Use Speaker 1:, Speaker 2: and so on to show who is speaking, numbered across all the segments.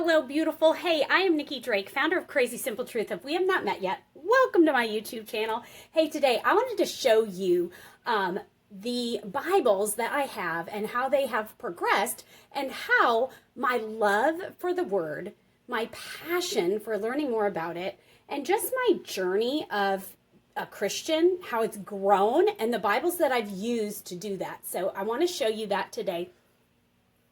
Speaker 1: Hello, beautiful. Hey, I am Nicki Drake, founder of Crazy Simple Truth. If we have not met yet, welcome to my YouTube channel. Hey, today I wanted to show you the Bibles that I have and how they have progressed and how my love for the Word, my passion for learning more about it, and just my journey of a Christian, how it's grown, and the Bibles that I've used to do that. So I want to show you that today.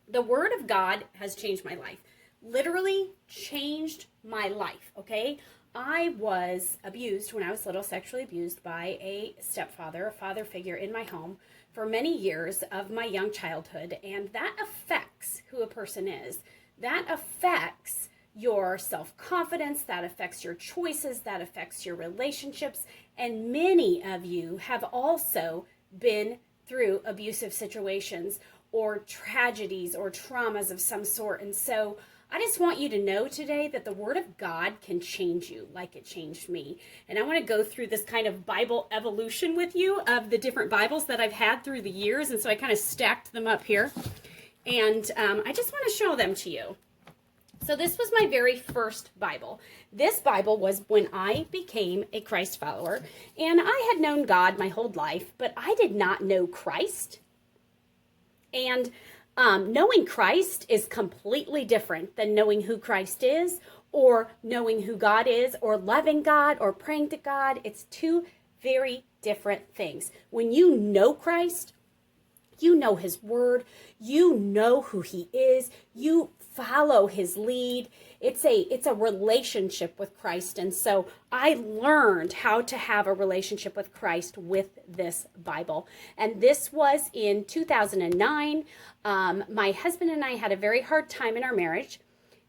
Speaker 1: The Word of God has changed my life. Literally changed my life, okay? I was abused when I was little, sexually abused by a stepfather, a father figure in my home for many years of my young childhood, and that affects who a person is. That affects your self-confidence, that affects your choices, that affects your relationships, and many of you have also been through abusive situations or tragedies or traumas of some sort. And so I just want you to know today that the Word of God can change you like it changed me. And I want to go through this kind of Bible evolution with you of the different Bibles that I've had through the years. And so I kind of stacked them up here. And I just want to show them to you. So this was my very first Bible. This Bible was when I became a Christ follower. And I had known God my whole life, but I did not know Christ. And knowing Christ is completely different than knowing who Christ is or knowing who God is or loving God or praying to God. It's two very different things. When you know Christ, you know His Word, you know who He is, you follow His lead. It's a relationship with Christ. And so I learned how to have a relationship with Christ with this Bible. And this was in 2009. My husband and I had a very hard time in our marriage.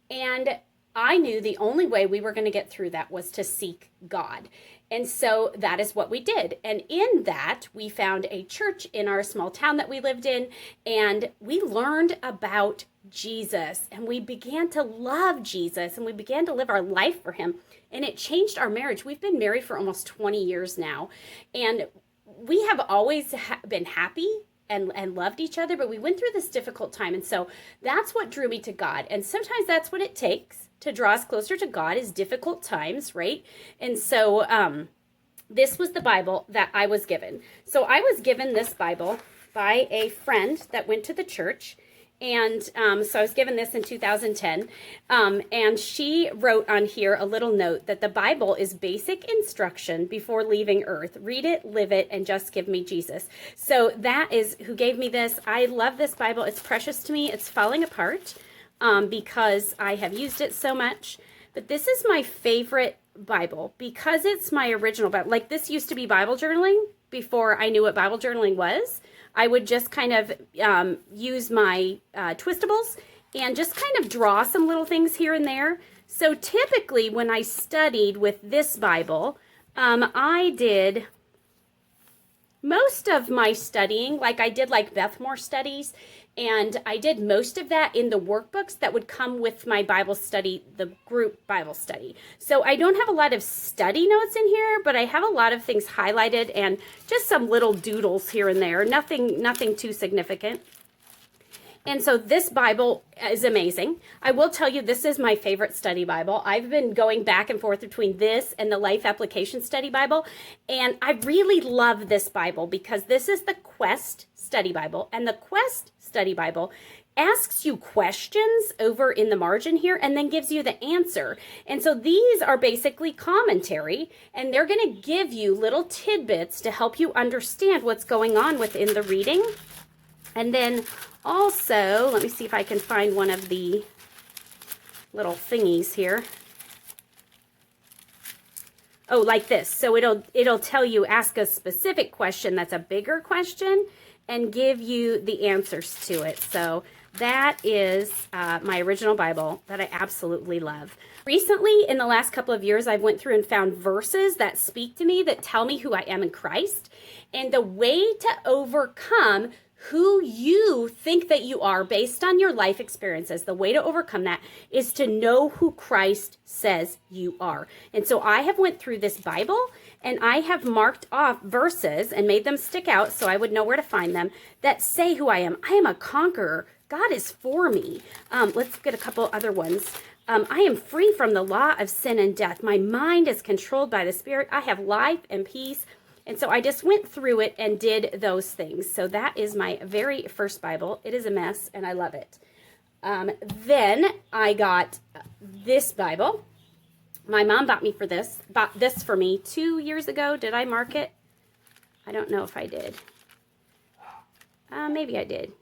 Speaker 1: And I knew the only way we were going to get through that was to seek God. And so that is what we did. And in that, we found a church in our small town that we lived in, and we learned about Jesus, and we began to love Jesus, and we began to live our life for Him, and it changed our marriage. We've been married for almost 20 years now, and we have always been happy and loved each other, but we went through this difficult time, and so that's what drew me to God. And sometimes that's what it takes to draw us closer to God, is difficult times, right? And so this was the Bible that I was given. So I was given this Bible by a friend that went to the church. And so I was given this in 2010. And she wrote on here a little note that the Bible is basic instruction before leaving earth. Read it, live it, and just give me Jesus. So that is who gave me this. I love this Bible. It's precious to me. It's falling apart because I have used it so much. But this is my favorite Bible because it's my original Bible. Like, this used to be Bible journaling before I knew what Bible journaling was. I would just kind of use my twistables and just kind of draw some little things here and there. So typically when I studied with this Bible, I did most of my studying, like I did like Bethmore studies, and I did most of that in the workbooks that would come with my Bible study, the group Bible study. So I don't have a lot of study notes in here, but I have a lot of things highlighted and just some little doodles here and there. Nothing too significant. And so this Bible is amazing. I will tell you, this is my favorite study Bible. I've been going back and forth between this and the Life Application Study Bible. And I really love this Bible because this is the Quest Study Bible. And the Quest Study Bible asks you questions over in the margin here and then gives you the answer. And so these are basically commentary, and they're going to give you little tidbits to help you understand what's going on within the reading. And then also, let me see if I can find one of the little thingies here. Oh, like this. So it'll tell you, ask a specific question that's a bigger question and give you the answers to it. So that is my original Bible that I absolutely love. Recently, in the last couple of years, I've went through and found verses that speak to me, that tell me who I am in Christ. And the way to overcome who you think that you are based on your life experiences, the way to overcome that is to know who Christ says you are. And so I have went through this Bible and I have marked off verses and made them stick out so I would know where to find them that say who I am. I am a conqueror God is for me. Let's get a couple other ones. I am free from the law of sin and death. My mind is controlled by the Spirit. I have life and peace. And so I just went through it and did those things. So that is my very first Bible. It is a mess, and I love it. Then I got this Bible. My mom bought this for me 2 years ago. Did I mark it? I don't know if I did. Maybe I did.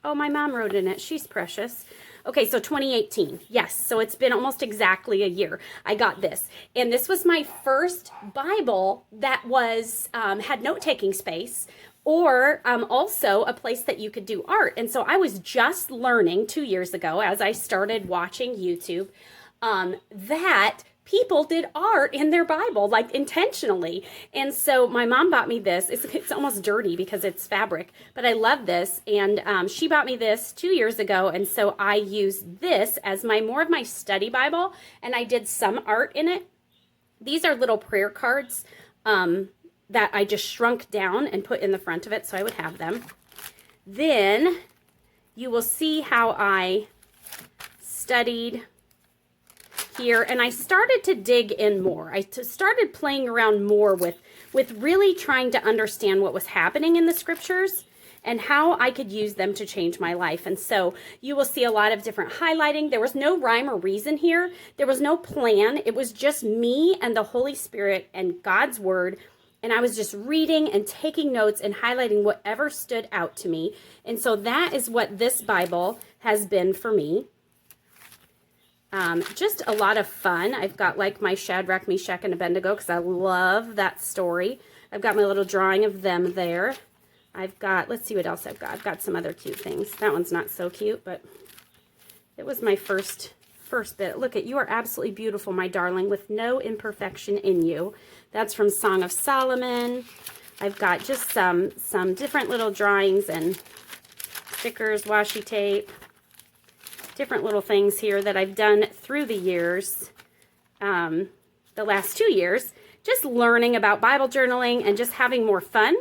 Speaker 1: Oh, my mom wrote in it. She's precious. Okay, so 2018. Yes, so it's been almost exactly a year. I got this. And this was my first Bible that was had note-taking space, or also a place that you could do art. And so I was just learning 2 years ago, as I started watching YouTube, that people did art in their Bible, like intentionally. And so my mom bought me this. It's almost dirty because it's fabric, but I love this. And she bought me this 2 years ago. And so I used this as more of my study Bible, and I did some art in it. These are little prayer cards that I just shrunk down and put in the front of it so I would have them. Then you will see how I studied here, and I started to dig in more. I started playing around more with really trying to understand what was happening in the scriptures and how I could use them to change my life. And so you will see a lot of different highlighting. There was no rhyme or reason here. There was no plan. It was just me and the Holy Spirit and God's Word. And I was just reading and taking notes and highlighting whatever stood out to me. And so that is what this Bible has been for me. Just a lot of fun. I've got like my Shadrach, Meshach, and Abednego because I love that story. I've got my little drawing of them there. I've got, let's see what else I've got. I've got some other cute things. That one's not so cute, but it was my first bit. Look at, you are absolutely beautiful, my darling, with no imperfection in you. That's from Song of Solomon. I've got just some different little drawings and stickers, washi tape, different little things here that I've done through the years, the last 2 years, just learning about Bible journaling and just having more fun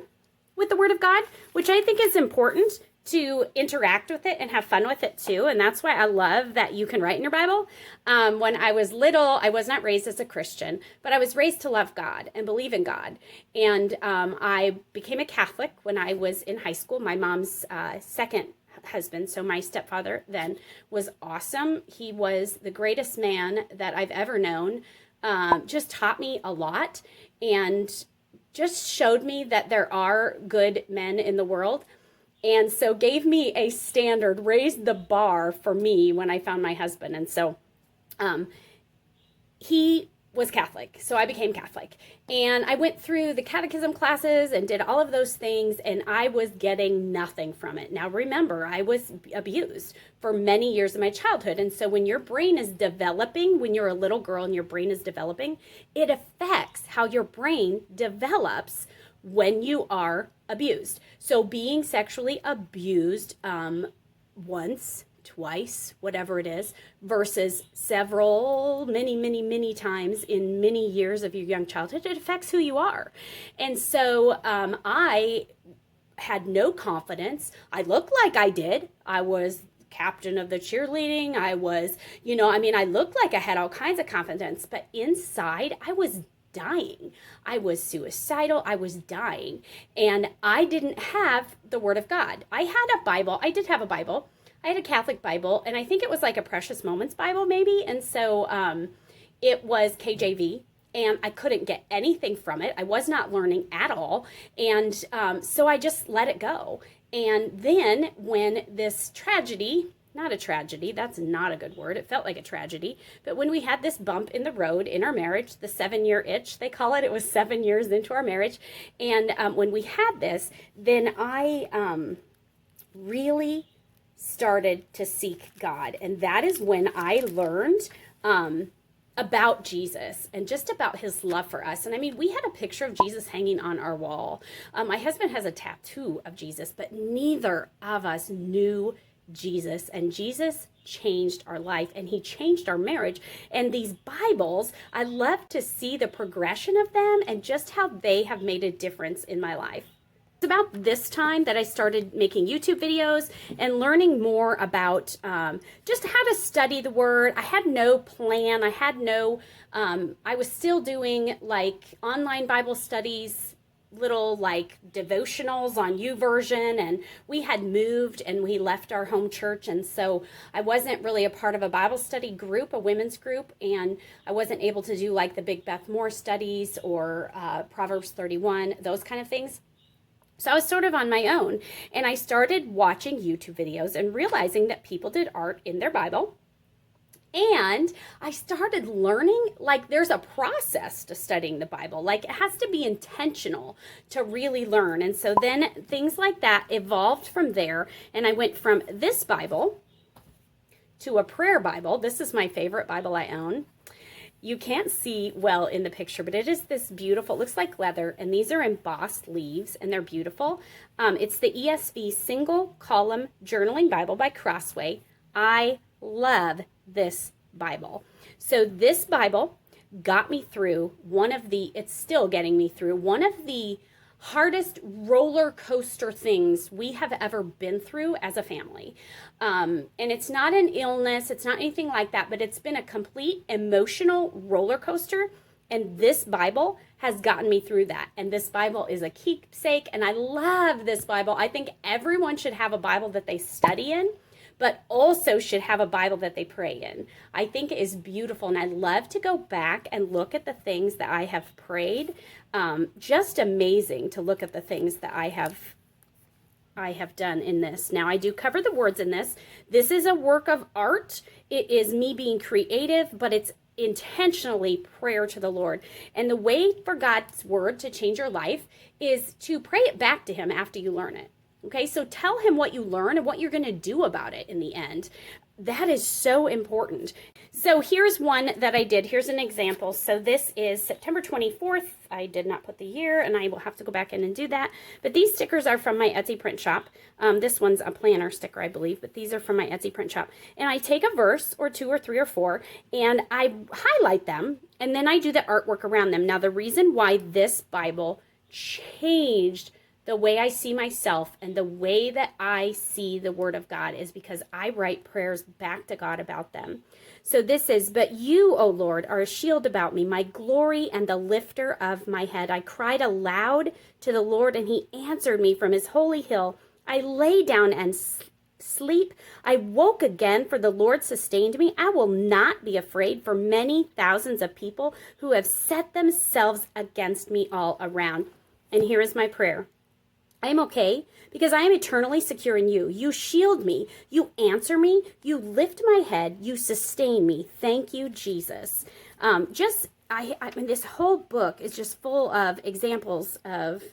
Speaker 1: with the Word of God, which I think is important to interact with it and have fun with it too. And that's why I love that you can write in your Bible. When I was little, I was not raised as a Christian, but I was raised to love God and believe in God. And I became a Catholic when I was in high school. My mom's second husband, so my stepfather then, was awesome. He was the greatest man that I've ever known. Just taught me a lot and just showed me that there are good men in the world. And so gave me a standard, raised the bar for me when I found my husband. And so he was Catholic, so I became Catholic. And I went through the catechism classes and did all of those things, and I was getting nothing from it. Now remember, I was abused for many years of my childhood. And so when your brain is developing, when you're a little girl and your brain is developing, it affects how your brain develops when you are abused. So being sexually abused once, twice, whatever it is, versus several, many times in many years of your young childhood, it affects who you are. And so I had no confidence. I looked like I did. I was captain of the cheerleading. I was, I looked like I had all kinds of confidence, but inside I was dying. I was suicidal. I was dying. And I didn't have the Word of God. I had a Bible. I did have a Bible. I had a Catholic Bible, and I think it was like a Precious Moments Bible maybe. And so it was KJV, and I couldn't get anything from it. I was not learning at all. And so I just let it go. And then when this tragedy, not a tragedy, that's not a good word. It felt like a tragedy. But when we had this bump in the road in our marriage, the 7-year itch, they call it, it was 7 years into our marriage. And when we had this, then I really started to seek God. And that is when I learned about Jesus and just about his love for us. And I mean, we had a picture of Jesus hanging on our wall. My husband has a tattoo of Jesus, but neither of us knew Jesus, and Jesus changed our life, and he changed our marriage. And these Bibles, I love to see the progression of them and just how they have made a difference in my life. It's about this time that I started making YouTube videos and learning more about just how to study the Word. I had no plan. I was still doing like online Bible studies, little like devotionals on YouVersion, and we had moved and we left our home church, and so I wasn't really a part of a Bible study group, a women's group, and I wasn't able to do like the Big Beth Moore studies or Proverbs 31, those kind of things. So I was sort of on my own, and I started watching YouTube videos and realizing that people did art in their Bible. And I started learning, like, there's a process to studying the Bible. Like, it has to be intentional to really learn. And so then things like that evolved from there. And I went from this Bible to a prayer Bible. This is my favorite Bible I own. You can't see well in the picture, but it is this beautiful, it looks like leather, and these are embossed leaves, and they're beautiful. It's the ESV Single Column Journaling Bible by Crossway. I love this Bible. So this Bible got me through it's still getting me through one of the hardest roller coaster things we have ever been through as a family. And it's not an illness, it's not anything like that, but it's been a complete emotional roller coaster. And this Bible has gotten me through that. And this Bible is a keepsake, and I love this Bible. I think everyone should have a Bible that they study in, but also should have a Bible that they pray in. I think it is beautiful, and I love to go back and look at the things that I have prayed. Just amazing to look at the things that I have done in this. Now, I do cover the words in this. This is a work of art. It is me being creative, but it's intentionally prayer to the Lord. And the way for God's word to change your life is to pray it back to him after you learn it. Okay, so tell him what you learn and what you're going to do about it in the end. That is so important. So here's one that I did. Here's an example. So this is September 24th. I did not put the year, and I will have to go back in and do that. But these stickers are from my Etsy print shop. This one's a planner sticker, I believe, but these are from my Etsy print shop. And I take a verse or two or three or four, and I highlight them, and then I do the artwork around them. Now, the reason why this Bible changed the way I see myself and the way that I see the Word of God is because I write prayers back to God about them. So this is, but you, O Lord, are a shield about me, my glory and the lifter of my head. I cried aloud to the Lord, and he answered me from his holy hill. I lay down and sleep. I woke again, for the Lord sustained me. I will not be afraid for many thousands of people who have set themselves against me all around. And here is my prayer. I am okay because I am eternally secure in you. You shield me. You answer me. You lift my head. You sustain me. Thank you, Jesus. I mean, this whole book is just full of examples of.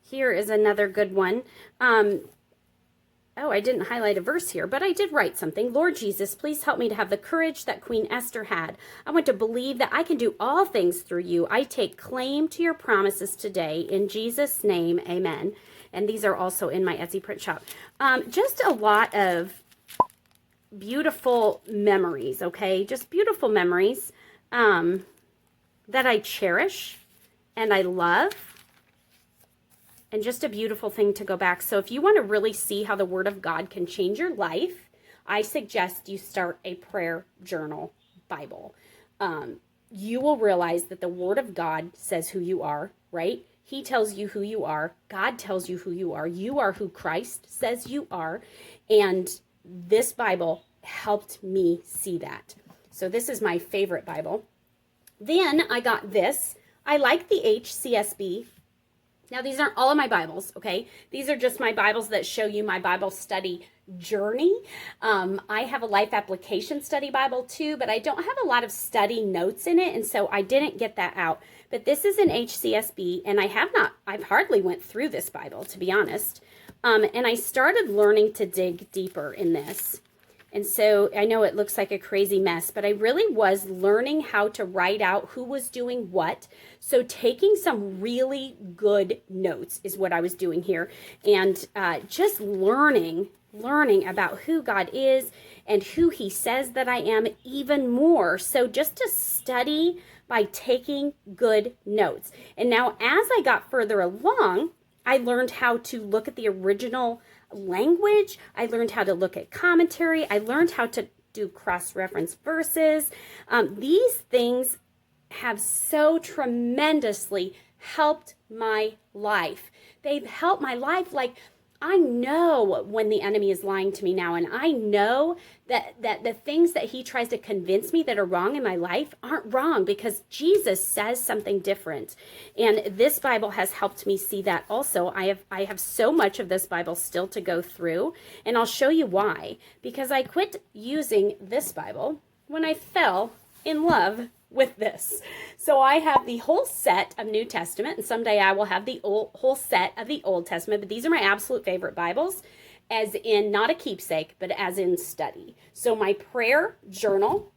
Speaker 1: Here is another good one. I didn't highlight a verse here, but I did write something. Lord Jesus, please help me to have the courage that Queen Esther had. I want to believe that I can do all things through you. I take claim to your promises today. In Jesus' name, amen. And these are also in my Etsy print shop. Just a lot of beautiful memories, okay? Just beautiful memories that I cherish and I love. And just a beautiful thing to go back. So if you want to really see how the Word of God can change your life, I suggest you start a prayer journal Bible. You will realize that the Word of God says who you are, right? He tells you who you are. God tells you who you are. You are who Christ says you are. And this Bible helped me see that. So this is my favorite Bible. Then I got this. I like the HCSB. Now, these aren't all of my Bibles, okay? These are just my Bibles that show you my Bible study journey. I have a life application study Bible too, but I don't have a lot of study notes in it, and so I didn't get that out. But this is an HCSB, and I've hardly went through this Bible, to be honest. And I started learning to dig deeper in this. And so I know it looks like a crazy mess, but I really was learning how to write out who was doing what. So taking some really good notes is what I was doing here. And just learning about who God is and who he says that I am even more. So just to study by taking good notes. And now as I got further along, I learned how to look at the original language. I learned how to look at commentary. I learned how to do cross-reference verses. These things have so tremendously helped my life. They've helped my life. Like, I know when the enemy is lying to me now, and I know that the things that he tries to convince me that are wrong in my life aren't wrong, because Jesus says something different. And this Bible has helped me see that also. I have so much of this Bible still to go through, and I'll show you why. Because I quit using this Bible when I fell in love with this. So I have the whole set of New Testament, and someday I will have the whole set of the Old Testament, but these are my absolute favorite Bibles, as in not a keepsake, but as in study. So my prayer journal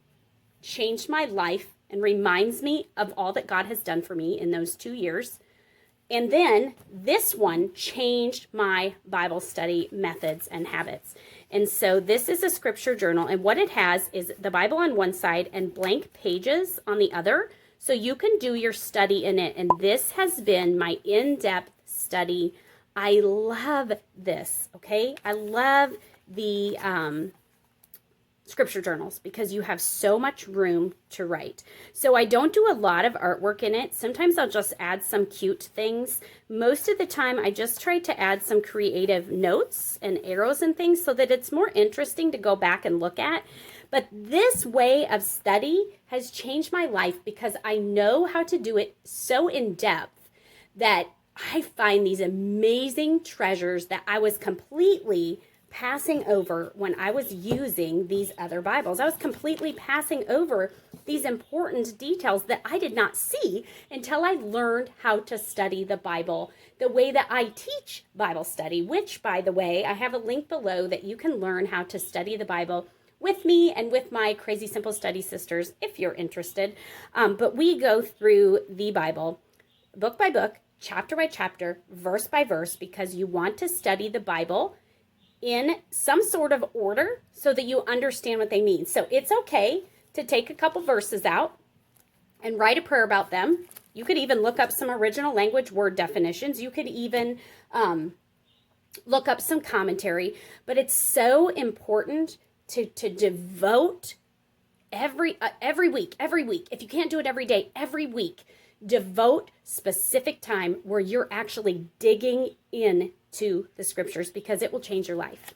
Speaker 1: changed my life and reminds me of all that God has done for me in those 2 years. And then this one changed my Bible study methods and habits. And so this is a scripture journal, and what it has is the Bible on one side and blank pages on the other, so you can do your study in it. And this has been my in-depth study. I love this, okay? I love the scripture journals because you have so much room to write. So I don't do a lot of artwork in it. Sometimes I'll just add some cute things. Most of the time I just try to add some creative notes and arrows and things so that it's more interesting to go back and look at. But this way of study has changed my life because I know how to do it so in depth that I find these amazing treasures that I was completely passing over when I was using these other Bibles. I was completely passing over these important details that I did not see until I learned how to study the Bible the way that I teach Bible study, which, by the way, I have a link below that you can learn how to study the Bible with me and with my Crazy Simple Study sisters if you're interested. But we go through the Bible book by book, chapter by chapter, verse by verse, because you want to study the Bible in some sort of order so that you understand what they mean. So it's okay to take a couple verses out and write a prayer about them. You could even look up some original language word definitions. You could even look up some commentary. But it's so important to devote every week. If you can't do it every day, every week, devote specific time where you're actually digging into the scriptures, because it will change your life.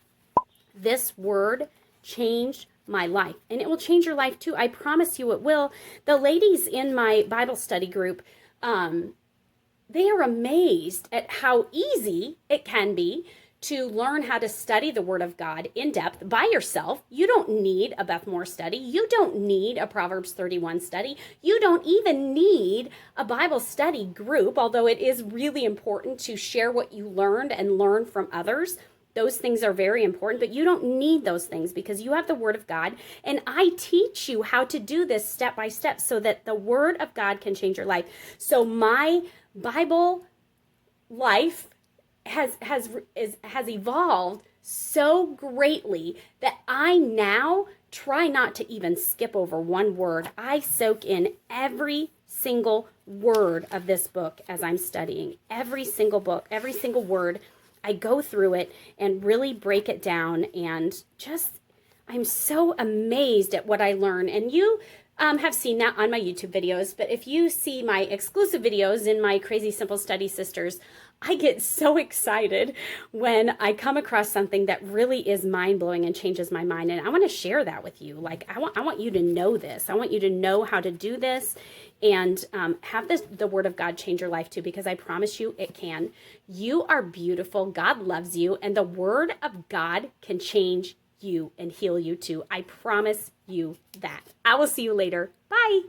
Speaker 1: This word changed my life, and it will change your life too. I promise you it will. The ladies in my Bible study group, they are amazed at how easy it can be to learn how to study the Word of God in depth by yourself. You don't need a Beth Moore study. You don't need a Proverbs 31 study. You don't even need a Bible study group, although it is really important to share what you learned and learn from others. Those things are very important, but you don't need those things because you have the Word of God, and I teach you how to do this step by step so that the Word of God can change your life. So my Bible life has evolved so greatly that I now try not to even skip over one word. I soak in every single word of this book as I'm studying. Every single book, every single word. I go through it and really break it down, and just, I'm so amazed at what I learn. And you have seen that on my YouTube videos, but if you see my exclusive videos in my Crazy Simple Study Sisters, I get so excited when I come across something that really is mind-blowing and changes my mind, and I want to share that with you. Like, I want you to know this. I want you to know how to do this and have the Word of God change your life too, because I promise you it can. You are beautiful. God loves you, and the Word of God can change you and heal you too. I promise you that. I will see you later. Bye.